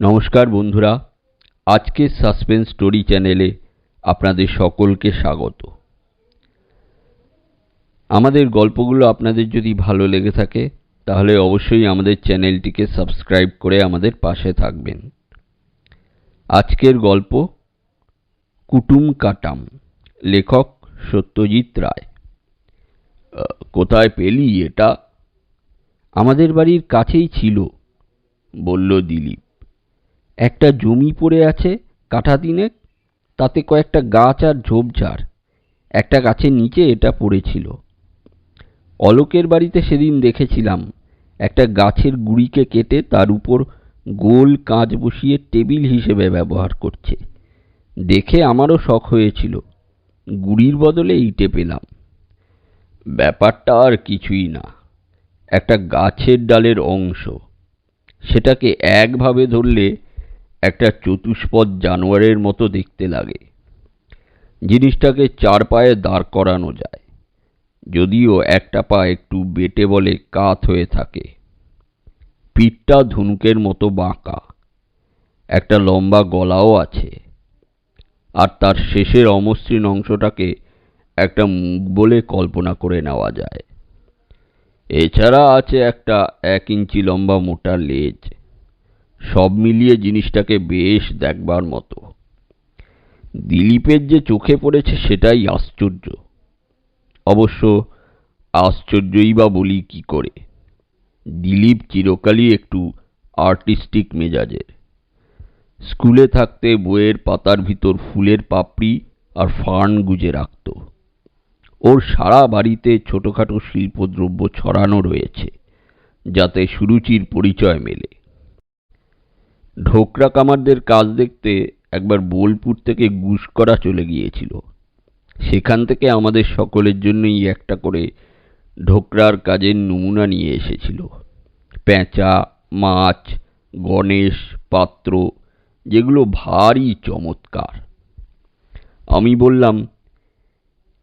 নমস্কার বন্ধুরা, আজকের সাসপেন্স স্টোরি চ্যানেলে আপনাদের সকলকে স্বাগত। আমাদের গল্পগুলো আপনাদের যদি ভালো লেগে থাকে তাহলে অবশ্যই আমাদের চ্যানেলটিকে সাবস্ক্রাইব করে আমাদের পাশে থাকবেন। আজকের গল্প কুটুম কাটাম, লেখক সত্যজিৎ রায়। কোথায় পেলি এটা? আমাদের বাড়ির কাছেই ছিল, বলল দিলীপ। একটা জমি পড়ে আছে কাঠা তিনেক, তাতে কয়েকটা গাছ আর ঝোপঝাড়। একটা গাছের নিচে এটা পড়েছিল। অলোকের বাড়িতে সেদিন দেখেছিলাম একটা গাছের গুঁড়িকে কেটে তার উপর গোল কাঁচ বসিয়ে টেবিল হিসেবে ব্যবহার করছে। দেখে আমারও শখ হয়েছিল। গুঁড়ির বদলে ইটে পেলাম। ব্যাপারটা আর কিছুই না, একটা গাছের ডালের অংশ। সেটাকে একভাবে ধরলে একটা চতুষ্পদ জানোয়ারের মতো দেখতে লাগে। জিনিসটাকে চার পায়ে দাঁড় করানো যায়, যদিও একটা পা একটু বেটে বলে কাত হয়ে থাকে। পিঠটা ধনুকের মতো বাঁকা, একটা লম্বা গলাও আছে, আর তার শেষের অমসৃণ অংশটাকে একটা মুখ বলে কল্পনা করে নেওয়া যায়। এছাড়া আছে একটা 1 ইঞ্চি লম্বা মোটা লেজ। সব মিলিয়ে জিনিসটাকে বেশ দেখবার মতো। দিলীপের যে চোখে পড়েছে সেটাই আশ্চর্য। অবশ্য আশ্চর্যই বা বলি কি করে, দিলীপ চিরকালই একটু আর্টিস্টিক মেজাজের। স্কুলে থাকতে বইয়ের পাতার ভিতর ফুলের পাপড়ি আর ফার্ন গুজে রাখত। ওর সারা বাড়িতে ছোটখাটো শিল্পদ্রব্য ছড়ানো রয়েছে, যাতে সুরুচির পরিচয় মেলে। ঢোকরা কামারদের কাজ দেখতে একবার বোলপুর থেকে গুসকরা চলে গিয়েছিল। সেখান থেকে আমাদের সকলের জন্যই একটা করে ঢোকরার কাজের নমুনা নিয়ে এসেছিল। পেঁচা, মাছ, গণেশ, পাত্র, যেগুলো ভারী চমৎকার। আমি বললাম,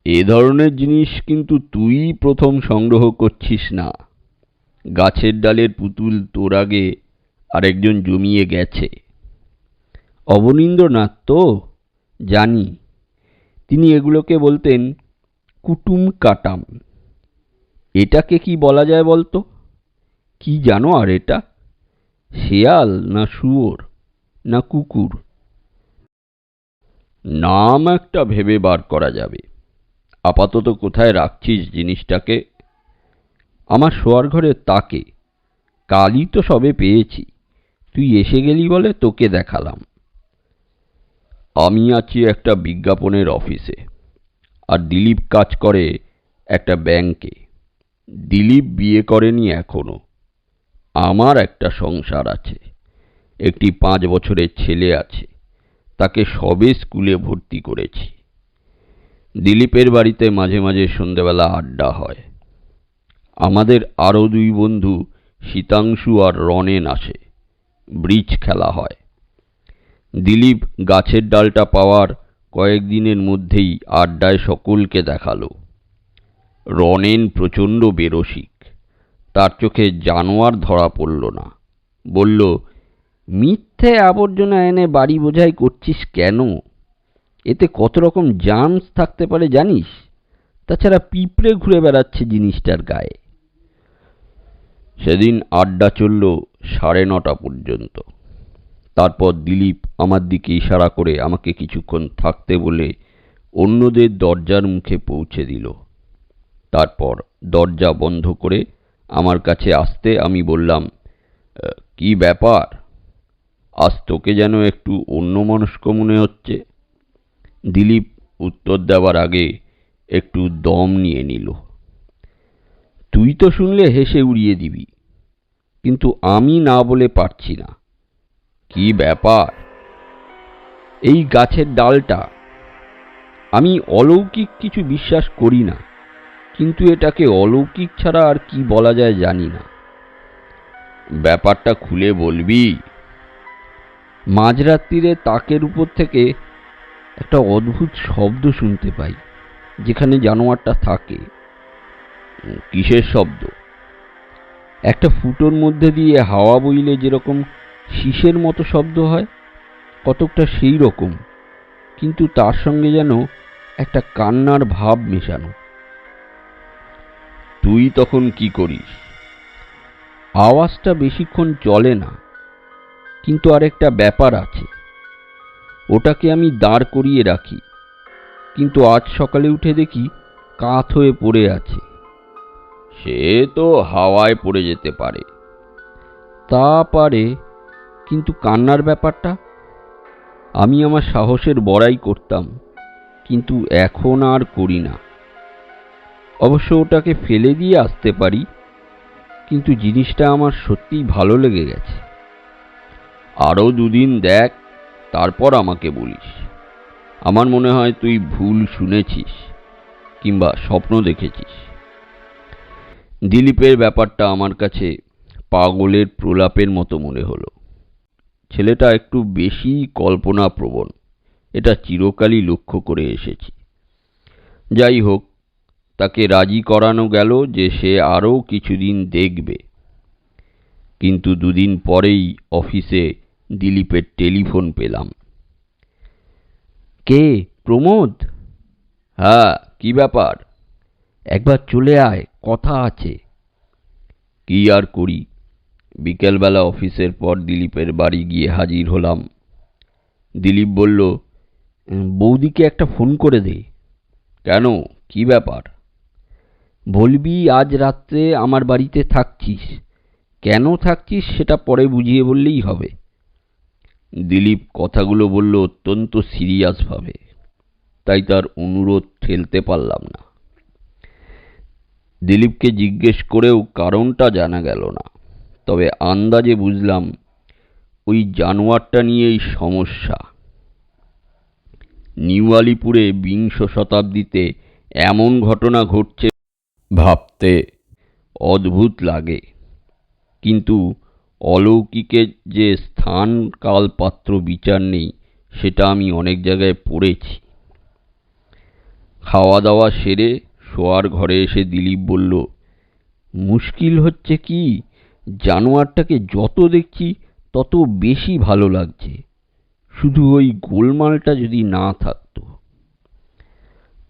এ ধরনের জিনিস কিন্তু তুই প্রথম সংগ্রহ করছিস না। গাছের ডালের পুতুল তোর আগে আরেকজন জমিয়ে গেছে। অবনীন্দ্রনাথ তো জানি, তিনি এগুলোকে বলতেন কুটুম কাটাম। এটাকে কি বলা যায় বলতো? কি জানো আর এটা? শেয়াল না শুয়োর না কুকুর? নাম একটা ভেবে বার করা যাবে। আপাতত কোথায় রাখছিস জিনিসটাকে? আমার শোয়ার ঘরে তাকে। কালই তো সবে পেয়েছি, তুই এসে গেলি বলে তোকে দেখালাম। আমি আছি একটা বিজ্ঞাপনের অফিসে, আর দিলীপ কাজ করে একটা ব্যাংকে। দিলীপ বিয়ে করেনি এখনো। আমার একটা সংসার আছে, একটি 5 বছরের ছেলে আছে, তাকে সবে স্কুলে ভর্তি করেছি। দিলীপের বাড়িতে মাঝে মাঝে সন্ধ্যেবেলা আড্ডা হয়। আমাদের আরও 2 বন্ধু শীতাংশু আর রনেন আসে, ব্রিজ খেলা হয়। দিলীপ গাছের ডালটা পাওয়ার কয়েকদিনের মধ্যেই আড্ডায় সকলকে দেখালো। রনেন প্রচণ্ড বেরসিক, তার চোখে জানোয়ার ধরা পড়ল না। বলল, মিথ্যে আবর্জনা এনে বাড়ি বোঝাই করছিস কেন? এতে কত রকম জার্মস থাকতে পারে জানিস? তাছাড়া পিঁপড়ে ঘুরে বেড়াচ্ছে জিনিসটার গায়ে। সেদিন আড্ডা চলল 9:30 পর্যন্ত। তারপর দিলীপ আমার দিকে ইশারা করে আমাকে কিছুক্ষণ থাকতে বলে অন্যদের দরজার মুখে পৌঁছে দিল। তারপর দরজা বন্ধ করে আমার কাছে আসতে আমি বললাম, কি ব্যাপার? আজ তোকে যেন একটু অন্যমনস্ক মনে হচ্ছে। দিলীপ উত্তর দেওয়ার আগে একটু দম নিয়ে নিল। তুই তো শুনলে হেসে উড়িয়ে দিবি, কিন্তু আমি না বলে পারছি না। কি ব্যাপার? এই গাছের ডালটা। আমি অলৌকিক কিছু বিশ্বাস করি না, কিন্তু এটাকে অলৌকিক ছাড়া আর কি বলা যায় জানি না। ব্যাপারটা খুলে বলবি? মাঝরাত্রিরে তাকের উপর থেকে একটা অদ্ভুত শব্দ শুনতে পাই, যেখানে জানোয়ারটা থাকে। কিসের শব্দ? একটা ফুটোর মধ্যে দিয়ে হাওয়া বইলে যেরকম শীষের মতো শব্দ হয়, কতকটা সেই রকম, কিন্তু তার সঙ্গে যেন একটা কান্নার ভাব মেশানো। তুই তখন কি করিস? আওয়াজটা বেশিক্ষণ চলে না, কিন্তু আরেকটা ব্যাপার আছে। ওটাকে আমি দাঁড় করিয়ে রাখি, কিন্তু আজ সকালে উঠে দেখি কাত হয়ে পড়ে আছে। সে তো হাওয়ায় পড়ে যেতে পারে। তা পারে, কিন্তু কান্নার ব্যাপারটা? আমি আমার সাহসের বড়াই করতাম, কিন্তু এখন আর করি না। অবশ্য ওটাকে ফেলে দিয়ে আসতে পারি, কিন্তু জিনিসটা আমার সত্যিই ভালো লেগে গেছে। আরও দুদিন দেখ, তারপর আমাকে বলিস। আমার মনে হয় তুই ভুল শুনেছিস কিংবা স্বপ্ন দেখেছিস। দিলীপের ব্যাপারটা আমার কাছে পাগলের প্রলাপের মতো মনে হলো। ছেলেটা একটু বেশি কল্পনাপ্রবণ, এটা চিরকালই লক্ষ্য করে এসেছি। যাই হোক, তাকে রাজি করানো গেল যে সে আরও কিছুদিন দেখবে। কিন্তু দুদিন পরেই অফিসে দিলীপের টেলিফোন পেলাম। কে? প্রমোদ? হ্যাঁ, কি ব্যাপার? একবার চলে আয়, কথা আছে। কি আর করি, বিকেলবেলা অফিসের পর দিলীপের বাড়ি গিয়ে হাজির হলাম। দিলীপ বলল, বৌদিকে একটা ফোন করে দে। কেন, কি ব্যাপার? বলবি আজ রাত্রে আমার বাড়িতে থাকছিস। কেন থাকছিস সেটা পরে বুঝিয়ে বললেই হবে। দিলীপ কথাগুলো বলল অত্যন্ত সিরিয়াসভাবে, তাই তার অনুরোধ ঠেলতে পারলাম না। দিলীপকে জিজ্ঞেস করেও কারণটা জানা গেল না, তবে আন্দাজে বুঝলাম ওই জানোয়ারটা নিয়েই সমস্যা। নিউ আলিপুরে বিংশ শতাব্দীতে এমন ঘটনা ঘটছে ভাবতে অদ্ভুত লাগে, কিন্তু অলৌকিকের যে স্থান কাল পাত্র বিচার নেই সেটা আমি অনেক জায়গায় পড়েছি। খাওয়া দাওয়া সেরে শোয়ার ঘরে এসে দিলীপ বলল, মুশকিল হচ্ছে কি, জানোয়ারটাকে যত দেখছি তত বেশি ভালো লাগছে। শুধু ওই গোলমালটা যদি না থাকতো।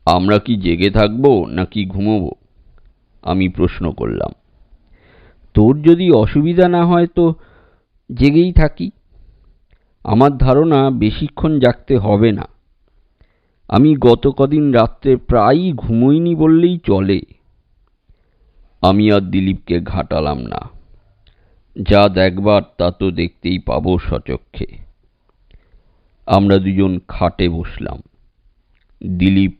আমরা কি জেগে থাকবো নাকি ঘুমোবো? আমি প্রশ্ন করলাম। তোর যদি অসুবিধা না হয় তো জেগেই থাকি। আমার ধারণা বেশিক্ষণ জাগতে হবে না। আমি গত কদিন রাত্রে প্রায়ই ঘুমোইনি বললেই চলে। আমি আর দিলীপকে ঘাটালাম না। যা দেখবার তা তো দেখতেই পাবো সচক্ষে। আমরা দুজন খাটে বসলাম। দিলীপ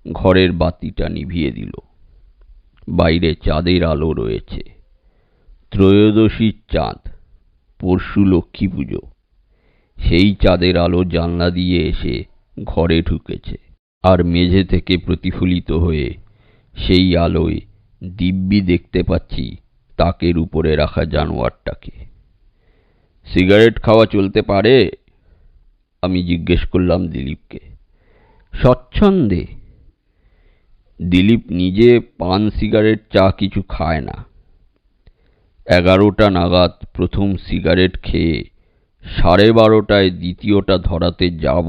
ঘরের বাতিটা নিভিয়ে দিল। বাইরে চাঁদের আলো রয়েছে। ত্রয়োদশীর চাঁদ, পরশু লক্ষ্মী পুজো। সেই চাঁদের আলো জানলা দিয়ে এসে ঘরে ঢুকেছে, আর মেঝে থেকে প্রতিফলিত হয়ে সেই আলোয় দিব্যি দেখতে পাচ্ছি তাকের উপরে রাখা জানোয়ারটাকে। সিগারেট খাওয়া চলতে পারে? আমি জিজ্ঞেস করলাম দিলীপকে। স্বচ্ছন্দে। দিলীপ নিজে পান সিগারেট চা কিছু খায় না। 11টা নাগাদ প্রথম সিগারেট খেয়ে 12:30টায় দ্বিতীয়টা ধরাতে যাব,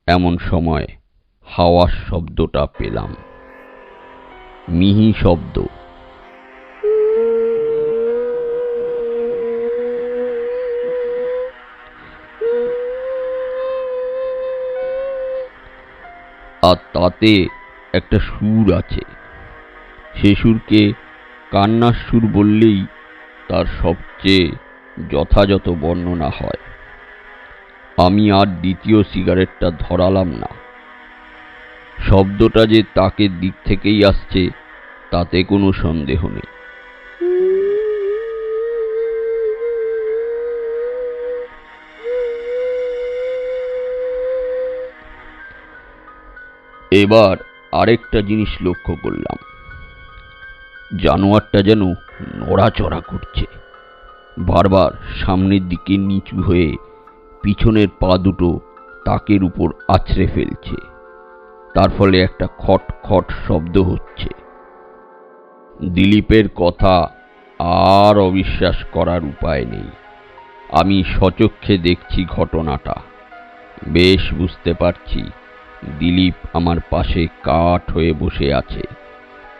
এমন সময় হাওয়ার শব্দটা পেলাম। মিহি শব্দ। আর তাতে একটা সুর আছে। সে সুরকে কান্নার সুর বললেই তার সবচেয়ে যথাযথ বর্ণনা হয়। আমি আর দ্বিতীয় সিগারেটটা ধরালাম না। শব্দটা যে তাকের দিক থেকেই আসছে তাতে কোনো সন্দেহ নেই। এবার আরেকটা জিনিস লক্ষ্য করলাম। জানোয়ারটা যেন নড়াচড়া করছে, বারবার সামনের দিকে নিচু হয়ে পিছনের পা দুটো তাকের উপর আছড়ে ফেলছে। তার ফলে একটা খট খট শব্দ হচ্ছে। দিলীপের কথা আর অবিশ্বাস করার উপায় নেই। আমি সচক্ষে দেখছি ঘটনাটা। বেশ বুঝতে পারছি দিলীপ আমার পাশে কাঠ হয়ে বসে আছে,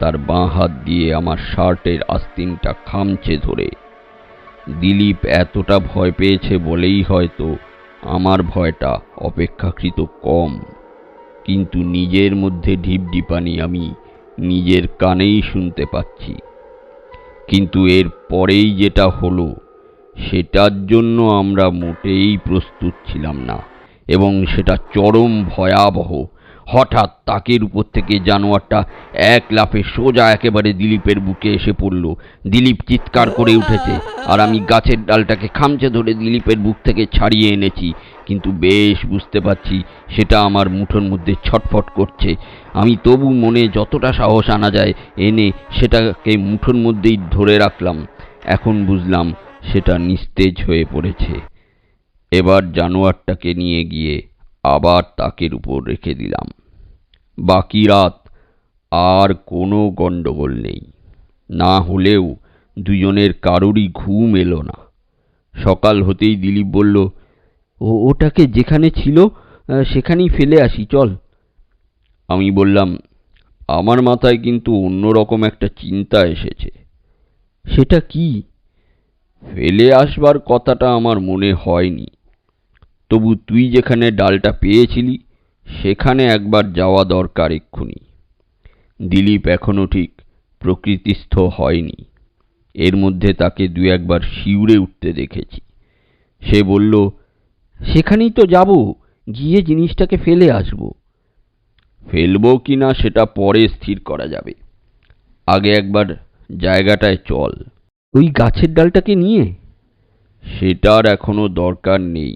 তার বাঁ হাত দিয়ে আমার শার্টের আস্তিনটা খামচে ধরে। দিলীপ এতটা ভয় পেয়েছে বলেই হয়তো আমার ভয়টা অপেক্ষাকৃত কম, কিন্তু নিজের মধ্যে ঢিপঢিপানি আমি নিজের কানেই শুনতে পাচ্ছি। কিন্তু এর পরেই যেটা হলো সেটার জন্য আমরা মোটেই প্রস্তুত ছিলাম না, এবং সেটা চরম ভয়াবহ। হঠাৎ তাকের উপর থেকে জানোয়ারটা এক লাফে সোজা একেবারে দিলীপের বুকে এসে পড়ল। দিলীপ চিৎকার করে উঠেছে, আর আমি গাছের ডালটাকে খামচে ধরে দিলীপের বুক থেকে ছাড়িয়ে এনেছি, কিন্তু বেশ বুঝতে পারছি সেটা আমার মুঠোর মধ্যে ছটফট করছে। আমি তবু মনে যতটা সাহস আনা যায় এনে সেটাকে মুঠোর মধ্যেই ধরে রাখলাম। এখন বুঝলাম সেটা নিস্তেজ হয়ে পড়েছে। এবার জানোয়ারটাকে নিয়ে গিয়ে আবার তাকের উপর রেখে দিলাম। বাকি রাত আর কোনো গণ্ডগোল নেই, না হলেও দুজনের কারোরই ঘুম এলো না। সকাল হতেই দিলীপ বলল, ওটাকে যেখানে ছিল সেখানেই ফেলে আসি, চল। আমি বললাম, আমার মাথায় কিন্তু অন্যরকম একটা চিন্তা এসেছে। সেটা কি? ফেলে আসবার কথাটা আমার মনে হয়নি, তবু তুই যেখানে ডালটা পেয়েছিলি সেখানে একবার যাওয়া দরকার এক্ষুনি। দিলীপ এখনো ঠিক প্রকৃতিস্থ হয়নি, এর মধ্যে তাকে দু একবার শিউরে উঠতে দেখেছি। সে বলল, সেখানেই তো যাব, গিয়ে জিনিসটাকে ফেলে আসব। ফেলবো কিনা সেটা পরে স্থির করা যাবে, আগে একবার জায়গাটায় চল। ওই গাছের ডালটাকে নিয়ে? সেটার এখনো দরকার নেই।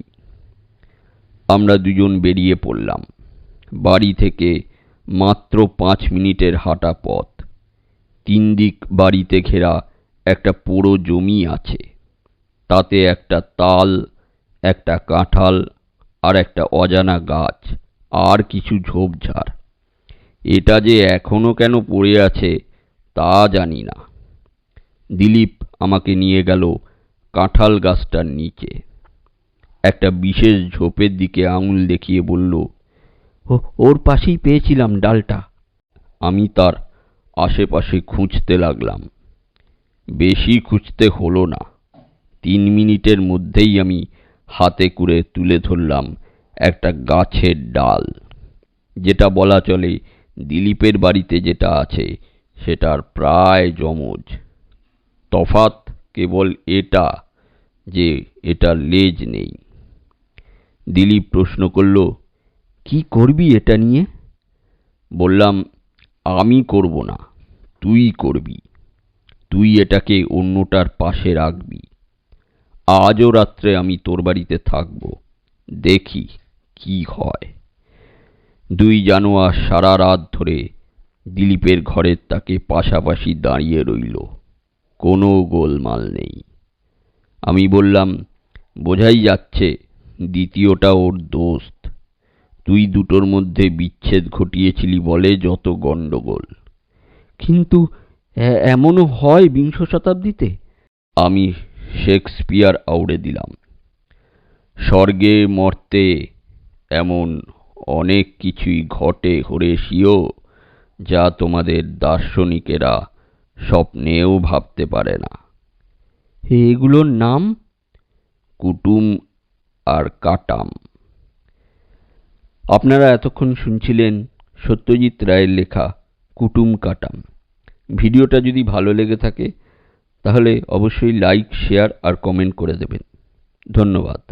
আমরা দুজন বেরিয়ে পড়লাম। বাড়ি থেকে মাত্র 5 মিনিটের হাঁটা পথ। 3 দিক বাড়িতে ঘেরা একটা পোড়ো জমি আছে, তাতে একটা তাল, একটা কাঁঠাল, আর একটা অজানা গাছ, আর কিছু ঝোপঝাড়। এটা যে এখনো কেন পড়ে আছে তা জানি না। দিলীপ আমাকে নিয়ে গেল কাঁঠাল গাছটার নিচে। একটা বিশেষ ঝোপের দিকে আঙুল দেখিয়ে বলল, ওর পাশেই পেয়েছিলাম ডালটা। আমি তার আশেপাশে খুঁজতে লাগলাম। বেশি খুঁজতে হলো না, 3 মিনিটের মধ্যেই আমি হাতে করে তুলে ধরলাম একটা গাছের ডাল, যেটা বলা চলে দিলীপের বাড়িতে যেটা আছে সেটার প্রায় জমজ। তফাৎ কেবল এটা যে এটার লেজ নেই। দিলীপ প্রশ্ন করল, কি করবি এটা নিয়ে? বললাম, আমি করব না, তুই করবি। তুই এটাকে অন্যটার পাশে রাখবি। আজও রাত্রে আমি তোর বাড়িতে থাকব, দেখি কি হয়। 2 জানোয়ার সারা রাত ধরে দিলীপের ঘরের তাকে পাশাপাশি দাঁড়িয়ে রইল, কোনো গোলমাল নেই। আমি বললাম, বোঝাই যাচ্ছে দ্বিতীয়টা ওর দোস্ত। তুই দুটোর মধ্যে বিচ্ছেদ ঘটিয়েছিলি বলে যত গণ্ডগোল। কিন্তু এমনও হয় 20 শতাব্দীতে? আমি শেক্সপিয়ার আউড়ে দিলাম। স্বর্গে মর্তে এমন অনেক কিছুই ঘটে হরেশীয়, যা তোমাদের দার্শনিকেরা স্বপ্নেও ভাবতে পারে না। এগুলোর নাম? কুটুম আর কাটাম। আপনারা এতক্ষণ শুনছিলেন সত্যজিৎ রায়ের লেখা কুটুম কাটাম। ভিডিওটা যদি ভালো লেগে থাকে তাহলে অবশ্যই লাইক, শেয়ার আর কমেন্ট করে দেবেন। ধন্যবাদ।